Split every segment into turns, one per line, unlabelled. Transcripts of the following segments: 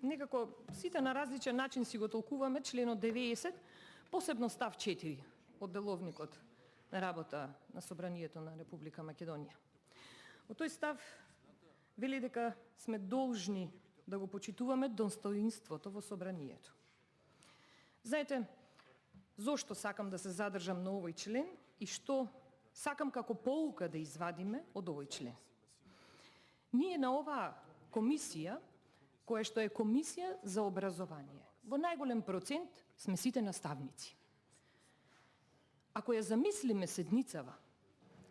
некако сите на различен начин си го толкуваме членот 90, посебно став 4 од деловникот на работа на Собранието на Република Македонија. Во тој став вели дека сме должни да го почитуваме достоинството во Собранието. Знаете, зошто сакам да се задржам на овој член и што сакам како поука да извадиме од овој член? Ние на оваа комисија, која што е комисија за образование, во најголем процент сме сите наставници. Ако ја замислиме седницава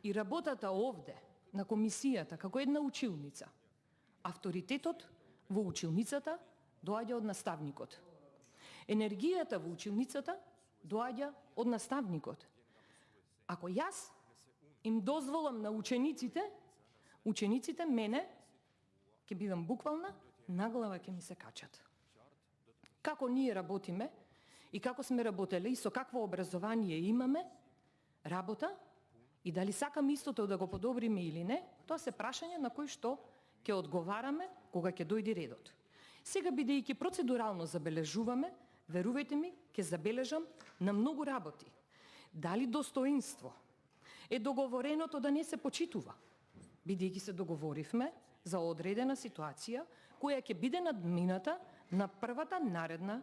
и работата овде на комисијата како една училница, авторитетот во училницата доаѓа од наставникот. Енергијата во училницата доаѓа од наставникот. Ако јас им дозволам на учениците мене ќе бидам буквална, наглава ќе ми се качат. Како ние работиме и како сме работеле и со какво образование имаме, работа и дали сакаме истото да го подобриме или не, тоа се прашања на кои што ќе одговараме кога ќе дојде редот. Сега, бидејќи процедурално забележуваме, верувајте ми, ќе забележам на многу работи. Дали достоинство е договореното да не се почитува, бидејќи се договоривме за одредена ситуација која ќе биде надмината на првата наредна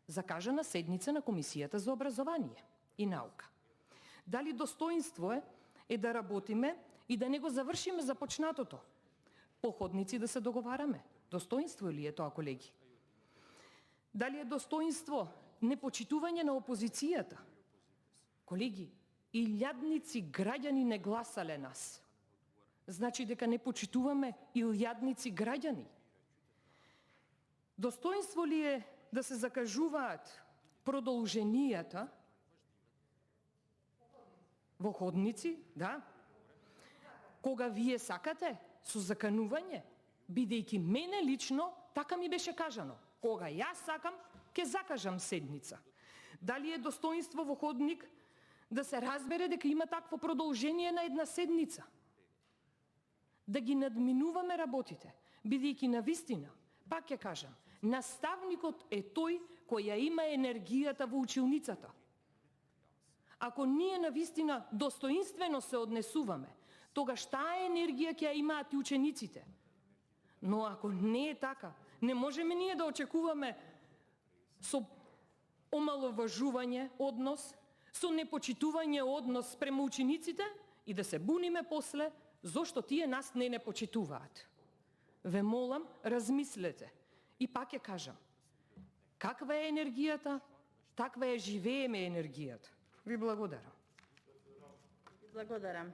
закажана седница на Комисијата за образование и наука. Дали достоинство е да работиме и да не го завршиме започнатото? Походници да се договараме. Достоинство ли е тоа, колеги? Дали е достоинство непочитување на опозицијата? Колеги, илјадници граѓани не гласале нас. Значи дека не почитуваме илјадници граѓани. Достоинство ли е да се закажуваат продолженијата во ходници, да, кога вие сакате со заканување, бидејќи мене лично така ми беше кажано. Кога јас сакам, ќе закажам седница. Дали е достоинство во ходник да се разбере дека има такво продолжение на една седница? Да ги надминуваме работите, бидејќи навистина, пак ќе кажам, наставникот е тој кој ја има енергијата во училницата. Ако ние навистина достоинствено се однесуваме, тогаш таа енергија ќе ја имаат и учениците. Но ако не е така, не можеме ние да очекуваме со омаловажување однос, со непочитување однос према учениците и да се буниме после зошто тие нас не почитуваат. Ве молам, размислете. И пак ќе кажам, каква е енергијата, таква е живееме енергијата. Ви благодарам.
Благодарам.